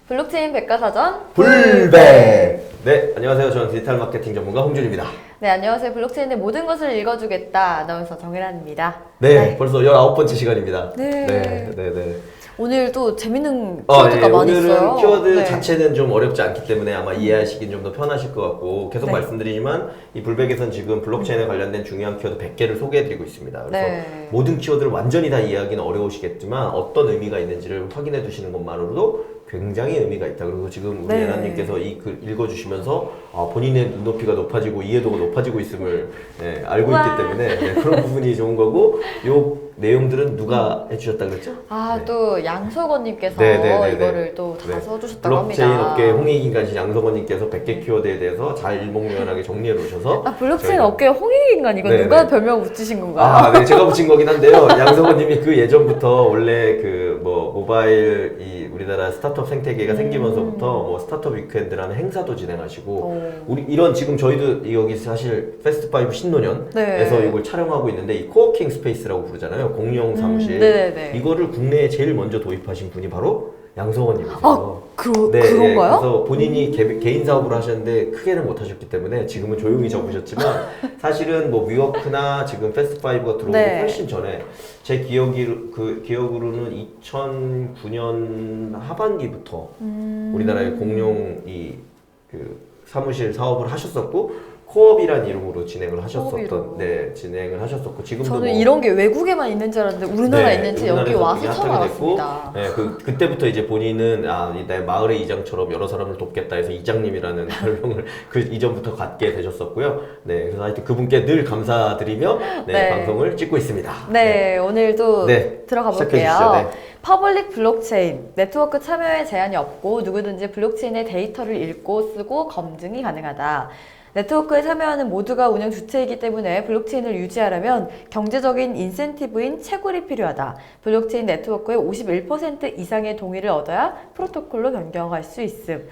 블록체인 백과사전 불배! 네, 안녕하세요. 저는 디지털 마케팅 전문가 홍준입니다. 네, 안녕하세요. 블록체인의 모든 것을 읽어주겠다. 아나운서 정혜란입니다. 네, 벌써 19번째 시간입니다. 네. 네. 오늘도 재밌는 키워드가 많이 오늘은 있어요. 키워드 자체는 좀 어렵지 않기 때문에 아마 이해하시긴 좀 더 편하실 것 같고 계속 네. 말씀드리지만 이 불백에선 지금 블록체인에 관련된 중요한 키워드 100개를 소개해드리고 있습니다. 그래서 네. 모든 키워드를 완전히 다 이해하기는 어려우시겠지만 어떤 의미가 있는지를 확인해 두시는 것만으로도 굉장히 의미가 있다. 그리고 지금 우리 네. 예나님께서 이 글 읽어주시면서 본인의 눈높이가 높아지고 이해도가 높아지고 있음을 알고 우와. 있기 때문에 그런 부분이 좋은 거고 요 내용들은 누가 해주셨다 그랬죠? 네. 또 양석원님께서 네. 이거를 또 다 네. 써주셨다고 블록체인 합니다. 업계 홍익인간신 양석원님께서 100개 키워드에 대해서 잘 일목요연하게 정리해 놓으셔서 블록체인 저희가- 업계 홍익인간 이거 네, 누가 네. 별명 붙이신 건가요? 네, 제가 붙인 거긴 한데요. 양석원님이 그 예전부터 원래 그 모바일 이 우리나라 스타트업 생태계가 생기면서부터 스타트업 위크엔드라는 행사도 진행하시고 우리 이런 지금 저희도 여기 사실 페스트5 신노년에서 네. 이걸 촬영하고 있는데 이 코워킹 스페이스라고 부르잖아요. 공용 사무실. 네네. 이거를 국내에 제일 먼저 도입하신 분이 바로 양석원님이세요. 그런가요? 그래서 본인이 개인 사업을 하셨는데 크게는 못 하셨기 때문에 지금은 조용히 접으셨지만 사실은 위워크나 지금 페스트5가 들어오기 네. 훨씬 전에 제 기억으로는 2009년 하반기부터 우리나라의 공용 사무실 사업을 하셨었고 코업이란 이름으로 진행을 하셨었고 지금도 저는 이런 게 외국에만 있는 줄 알았는데 우리나라에 있는지 여기 우리나라에서 와서 되게 처음 핫하게 됐고, 알았습니다. 그때부터 이제 본인은 내 마을의 이장처럼 여러 사람을 돕겠다 해서 이장님이라는 별명을 그 이전부터 갖게 되셨었고요. 네, 그래서 하여튼 그분께 늘 감사드리며 네. 방송을 찍고 있습니다. 네, 오늘도 들어가 볼게요. 시작해주시죠. 퍼블릭 블록체인, 네트워크 참여에 제한이 없고 누구든지 블록체인의 데이터를 읽고 쓰고 검증이 가능하다. 네트워크에 참여하는 모두가 운영 주체이기 때문에 블록체인을 유지하려면 경제적인 인센티브인 채굴이 필요하다. 블록체인 네트워크의 51% 이상의 동의를 얻어야 프로토콜로 변경할 수 있음.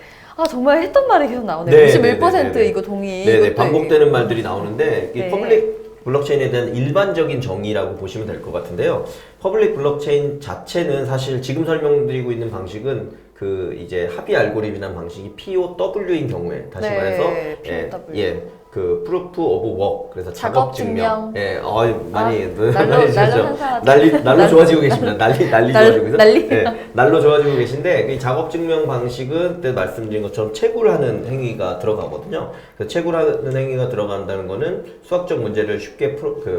정말 했던 말이 계속 나오네요. 51% 이거 동의. 네네, 반복되는 말들이 나오는데 이 네. 퍼블릭 블록체인에 대한 일반적인 정의라고 보시면 될 것 같은데요. 퍼블릭 블록체인 자체는 사실 지금 설명드리고 있는 방식은 이제 합의 알고리즘이라는 방식이 POW인 경우에 다시 말해서 POW. Proof of Work 그래서 작업 증명. 많이 날로 좋아지고 계십니다. 날리 좋아지고 계세요? 날로 좋아지고 계신데 이 작업 증명 방식은 그때 말씀드린 것처럼 채굴하는 행위가 들어가거든요. 그래서 채굴하는 행위가 들어간다는 거는 수학적 문제를 쉽게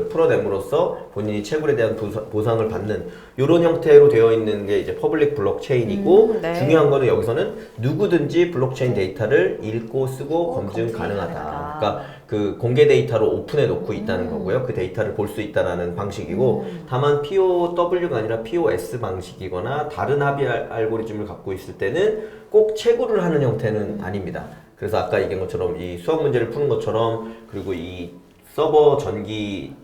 풀어냄으로써 본인이 채굴에 대한 보상을 받는 이런 형태로 되어 있는 게 이제 퍼블릭 블록체인이고 중요한 거는 여기서는 누구든지 블록체인 데이터를 읽고 쓰고 검증 가능하다. 그러니까 그 공개 데이터로 오픈해 놓고 있다는 거고요. 그 데이터를 볼 수 있다라는 방식이고 다만 POW가 아니라 POS 방식이거나 다른 합의 알고리즘을 갖고 있을 때는 꼭 채굴을 하는 형태는 아닙니다. 그래서 아까 얘기한 것처럼 이 수학 문제를 푸는 것처럼 그리고 이 서버 전기,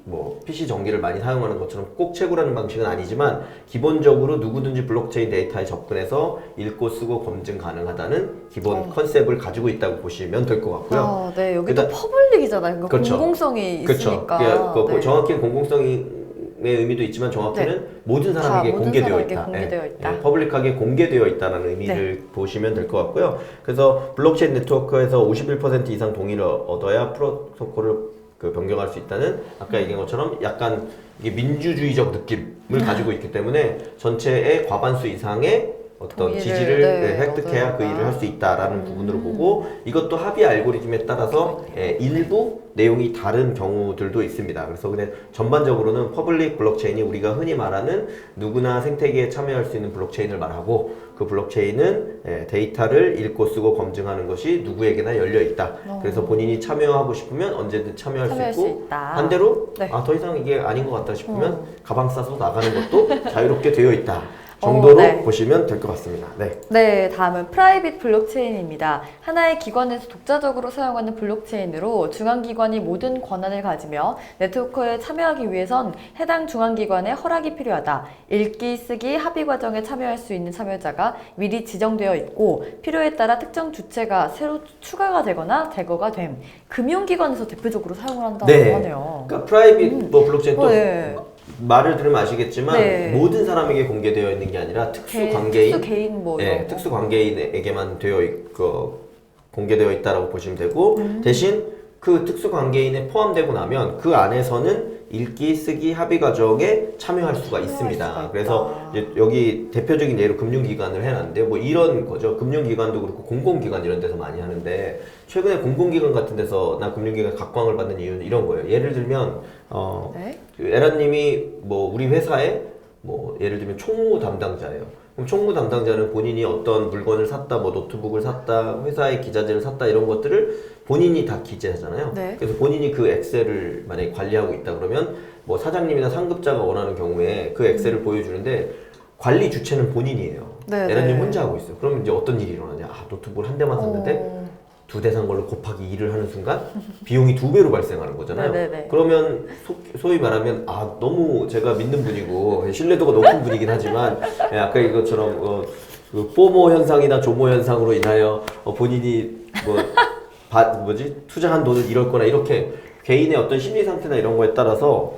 PC 전기를 많이 사용하는 것처럼 꼭 채굴하는 방식은 아니지만 기본적으로 누구든지 블록체인 데이터에 접근해서 읽고 쓰고 검증 가능하다는 기본 컨셉을 가지고 있다고 보시면 될 것 같고요. 네, 여기도 퍼블릭이잖아요. 그러니까 공공성이 있으니까. 정확히 공공성의 의미도 있지만 정확히는 모든 사람에게 공개되어 있다. 퍼블릭하게 공개되어 있다는 의미를 보시면 될 것 같고요. 그래서 블록체인 네트워크에서 51% 이상 동의를 얻어야 프로토콜을 변경할 수 있다는 아까 얘기한 것처럼 약간 이게 민주주의적 느낌을 가지고 있기 때문에 전체의 과반수 이상의 어떤 지지를 획득해야 그 일을 할 수 있다라는 부분으로 보고 이것도 합의 알고리즘에 따라서 일부 내용이 다른 경우들도 있습니다. 그래서 그냥 전반적으로는 퍼블릭 블록체인이 우리가 흔히 말하는 누구나 생태계에 참여할 수 있는 블록체인을 말하고 그 블록체인은 데이터를 읽고 쓰고 검증하는 것이 누구에게나 열려 있다. 그래서 본인이 참여하고 싶으면 언제든 참여할 수 있고 반대로 더 이상 이게 아닌 것 같다 싶으면 가방 싸서 나가는 것도 자유롭게 되어 있다. 정도로 보시면 될 것 같습니다. 네, 다음은 프라이빗 블록체인입니다. 하나의 기관에서 독자적으로 사용하는 블록체인으로 중앙기관이 모든 권한을 가지며 네트워크에 참여하기 위해선 해당 중앙기관의 허락이 필요하다. 읽기, 쓰기, 합의 과정에 참여할 수 있는 참여자가 미리 지정되어 있고 필요에 따라 특정 주체가 새로 추가가 되거나 제거가 됨. 금융기관에서 대표적으로 사용을 한다고 하네요. 그러니까 프라이빗 블록체인 또 말을 들으면 아시겠지만 네. 모든 사람에게 공개되어 있는 게 아니라 특수 관계인, 특수 개인 뭐 네, 이런 거. 특수 관계인에게만 공개되어 있다라고 보시면 되고 대신 그 특수 관계인에 포함되고 나면 그 안에서는 읽기, 쓰기, 합의 과정에 참여할 수가 있습니다. 수가 있다. 그래서 이제 여기 대표적인 예로 금융기관을 해놨는데 뭐 이런 거죠. 금융기관도 그렇고 공공기관 이런 데서 많이 하는데 최근에 공공기관 같은 데서 나 금융기관 각광을 받는 이유는 이런 거예요. 예를 들면 네? 그 에라님이 뭐 우리 회사에 뭐 예를 들면 총무 담당자예요. 그럼 총무 담당자는 본인이 어떤 물건을 샀다, 뭐 노트북을 샀다, 회사의 기자재를 샀다 이런 것들을 본인이 다 기재하잖아요. 네. 그래서 본인이 그 엑셀을 만약에 관리하고 있다 그러면 뭐 사장님이나 상급자가 원하는 경우에 그 엑셀을 보여주는데 관리 주체는 본인이에요. 네, 에라님 네. 혼자 하고 있어요. 그러면 이제 어떤 일이 일어나냐? 아, 노트북을 한 대만 샀는데 두 대 산 걸로 곱하기 2를 하는 순간 비용이 2배로 발생하는 거잖아요. 네네네. 그러면 소위 말하면 아 너무 제가 믿는 분이고 신뢰도가 높은 분이긴 하지만 아까 이것처럼 그 포모 현상이나 조모 현상으로 인하여 본인이 투자한 돈을 잃을 거나 이렇게 개인의 어떤 심리 상태나 이런 거에 따라서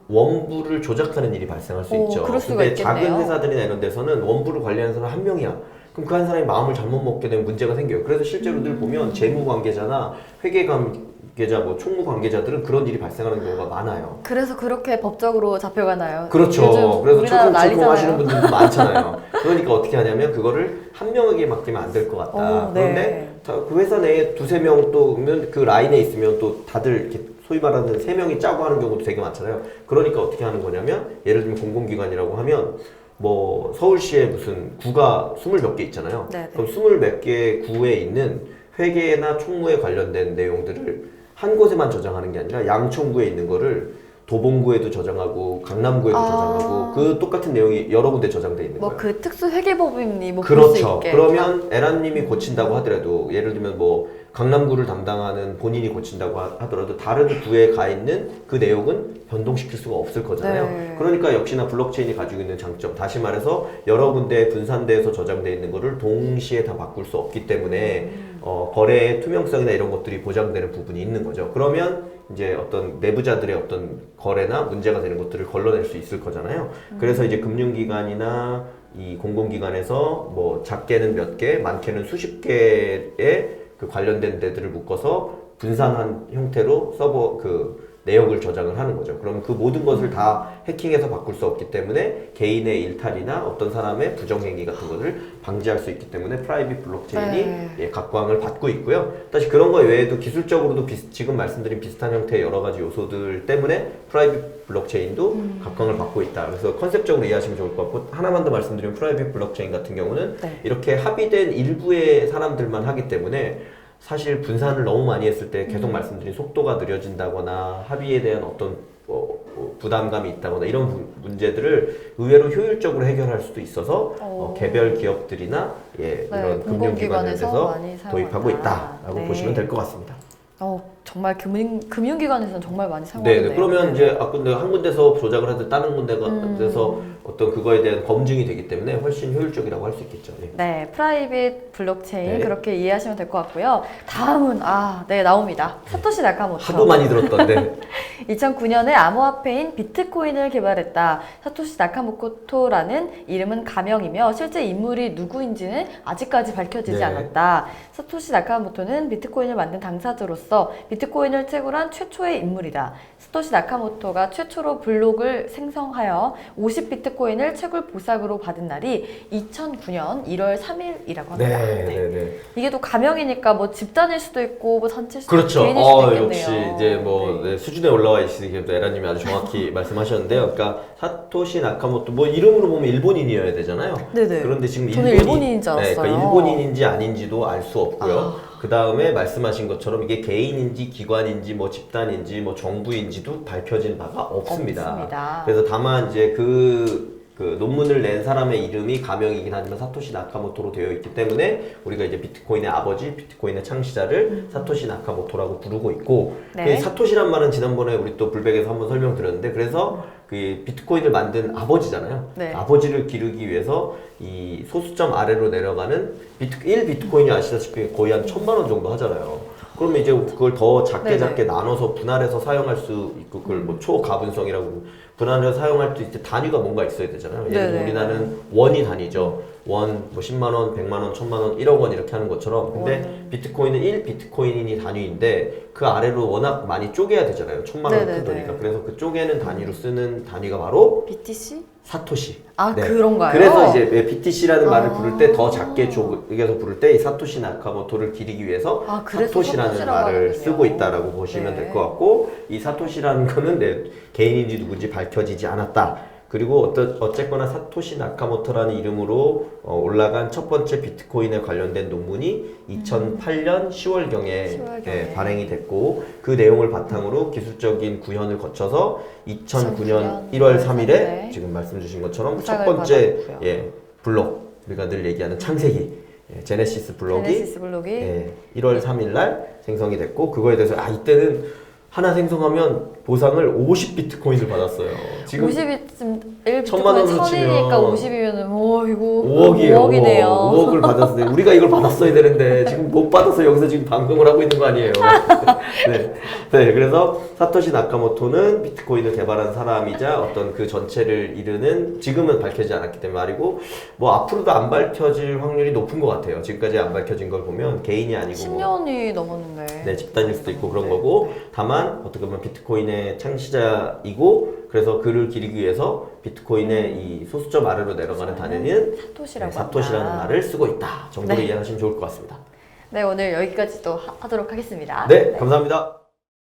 원부를 조작하는 일이 발생할 수 있죠. 그럴 수가 근데 있겠네요. 작은 회사들이나 이런 데서는 원부를 관리하는 사람 한 명이야. 그럼 그 한 사람이 마음을 잘못 먹게 되면 문제가 생겨요. 그래서 실제로 늘 보면 재무 관계자나 회계 관계자, 뭐 총무 관계자들은 그런 일이 발생하는 경우가 많아요. 그래서 그렇게 법적으로 잡혀가나요? 그렇죠. 그래서 우리나라 출금 하시는 난리잖아요. 분들도 많잖아요. 그러니까 어떻게 하냐면 그거를 한 명에게 맡기면 안 될 것 같다. 그런데 네. 그 회사 내에 두세 명 또면 그 라인에 있으면 또 다들 이렇게 소위 말하는 세 명이 짜고 하는 경우도 되게 많잖아요. 그러니까 어떻게 하는 거냐면 예를 들면 공공기관이라고 하면 뭐 서울시에 무슨 구가 20몇 개 있잖아요. 네네. 그럼 20몇 개 구에 있는 회계나 총무에 관련된 내용들을 한 곳에만 저장하는 게 아니라 양천구에 있는 거를 도봉구에도 저장하고 강남구에도 저장하고 그 똑같은 내용이 여러 군데 저장돼 있는 거예요. 그 특수 회계법인이 뭐 볼 수 그렇죠. 있게. 그러면 에라님이 고친다고 하더라도 예를 들면 뭐 강남구를 담당하는 본인이 고친다고 하더라도 다른 구에 가 있는 그 내용은 변동시킬 수가 없을 거잖아요. 네. 그러니까 역시나 블록체인이 가지고 있는 장점, 다시 말해서 여러 군데 분산돼서 저장돼 있는 거를 동시에 다 바꿀 수 없기 때문에 거래의 투명성이나 이런 것들이 보장되는 부분이 있는 거죠. 그러면 이제 어떤 내부자들의 어떤 거래나 문제가 되는 것들을 걸러낼 수 있을 거잖아요. 그래서 이제 금융기관이나 이 공공기관에서 뭐 작게는 몇 개, 많게는 수십 개의 그 관련된 데들을 묶어서 분산한 형태로 서버 내역을 저장을 하는 거죠. 그러면 그 모든 것을 다 해킹해서 바꿀 수 없기 때문에 개인의 일탈이나 어떤 사람의 부정행위 같은 것을 방지할 수 있기 때문에 프라이빗 블록체인이 각광을 받고 있고요. 다시 그런 거 외에도 기술적으로도 지금 말씀드린 비슷한 형태의 여러 가지 요소들 때문에 프라이빗 블록체인도 각광을 받고 있다. 그래서 컨셉적으로 이해하시면 좋을 것 같고 하나만 더 말씀드리면 프라이빗 블록체인 같은 경우는 이렇게 합의된 일부의 사람들만 하기 때문에 사실 분산을 너무 많이 했을 때 계속 말씀드린 속도가 느려진다거나 합의에 대한 어떤 부담감이 있다거나 이런 문제들을 의외로 효율적으로 해결할 수도 있어서 개별 기업들이나 이런 금융기관에서 도입하고 있다라고 보시면 될 것 같습니다. 정말 금융기관에서는 정말 많이 사용하는데요. 네, 그러면 이제 근데 한 군데서 조작을 하든 다른 군데서 어떤 그거에 대한 검증이 되기 때문에 훨씬 효율적이라고 할 수 있겠죠. 네, 프라이빗 블록체인 그렇게 이해하시면 될 것 같고요. 다음은 나옵니다. 사토시 나카모토. 하도 많이 들었던데. 2009년에 암호화폐인 비트코인을 개발했다. 사토시 나카모토라는 이름은 가명이며 실제 인물이 누구인지는 아직까지 밝혀지지 않았다. 사토시 나카모토는 비트코인을 만든 당사자로서 비트코인을 채굴한 최초의 인물이다. 사토시 나카모토가 최초로 블록을 생성하여 50비트코인을 채굴 보상으로 받은 날이 2009년 1월 3일이라고 합니다. 네. 이게 또 가명이니까 뭐 집단일 수도 있고 뭐 단체일 수도 그렇죠. 있고 개인일 수도 있겠네요. 역시 이제 뭐 수준에 올라와 있으니까 또 에라님이 아주 정확히 말씀하셨는데요. 그러니까 사토시 나카모토 뭐 이름으로 보면 일본인이어야 되잖아요. 네네. 그런데 지금 저는 일본인인 줄 알았어요. 그러니까 일본인인지 아닌지도 알 수 없고요. 그 다음에 말씀하신 것처럼 이게 개인인지 기관인지 뭐 집단인지 뭐 정부인지도 밝혀진 바가 없습니다. 그래서 다만 이제 그 논문을 낸 사람의 이름이 가명이긴 하지만 사토시 나카모토로 되어 있기 때문에 우리가 이제 비트코인의 아버지, 비트코인의 창시자를 사토시 나카모토라고 부르고 있고 사토시란 말은 지난번에 우리 또 불백에서 한번 설명드렸는데 그래서 그 비트코인을 만든 아버지잖아요. 아버지를 기르기 위해서 이 소수점 아래로 내려가는 1비트코인이 아시다시피 거의 한 1,000만 원 정도 하잖아요. 그러면 이제 그걸 더 작게 네네. 작게 나눠서 분할해서 사용할 수 있고 그걸 뭐 초가분성이라고 분할해서 사용할 때 이제 단위가 뭔가 있어야 되잖아요. 예를 들어 네네. 우리나라는 원이 단위죠. 원, 뭐 10만 원, 100만 원, 1000만 원, 1억 원 이렇게 하는 것처럼. 근데 비트코인은 1비트코인이 단위인데 그 아래로 워낙 많이 쪼개야 되잖아요. 1000만 원 네네네. 큰 돈이니까. 그래서 그 쪼개는 단위로 쓰는 단위가 바로 BTC? 사토시. 아, 네. 그런가요? 그래서 이제 왜 BTC라는 말을 아. 부를 때 더 작게 쪼개서 부를 때 이 사토시 나카모토를 기리기 위해서 아, 그래서 사토시라는 사토시라고 말을 하는군요. 쓰고 있다라고 보시면 네. 될 것 같고 이 사토시라는 거는 내 개인인지 누군지 밝혀지지 않았다. 그리고 어쨌거나 사토시 나카모토라는 이름으로 올라간 첫 번째 비트코인에 관련된 논문이 2008년 10월경에 10월경에. 발행이 됐고 그 내용을 바탕으로 기술적인 구현을 거쳐서 2009년 1월 3일에 네. 지금 말씀 주신 것처럼 첫 부상을 번째 받았고요. 블록 우리가 늘 얘기하는 창세기 제네시스 블록이 제네시스 블록이 1월 3일 날 생성이 됐고 그거에 대해서 이때는 하나 생성하면 보상을 50비트코인을 받았어요. 지금 50이쯤 1비트코인 1000만 원으로 1000이니까 치면 50이면은 이거 5억이에요. 5억이네요. 5억을 받았어요. 우리가 이걸 받았어야 되는데 지금 못 받아서 여기서 지금 방송을 하고 있는 거 아니에요. 네. 네, 그래서 사토시 나카모토는 비트코인을 개발한 사람이자 어떤 그 전체를 이루는 지금은 밝혀지지 않았기 때문에 말이고 뭐 앞으로도 안 밝혀질 확률이 높은 것 같아요. 지금까지 안 밝혀진 걸 보면 개인이 아니고 뭐 10년이 넘었는데. 네, 집단일 수도 있고 그런 거고 다만 어떻게 보면 비트코인의 창시자이고 그래서 그를 기리기 위해서 비트코인의 이 소수점 아래로 내려가는 단위는 사토시라고 사토시라는 한다. 말을 쓰고 있다 정도로 네. 이해하시면 좋을 것 같습니다. 네, 오늘 여기까지 또 하도록 하겠습니다. 네, 감사합니다.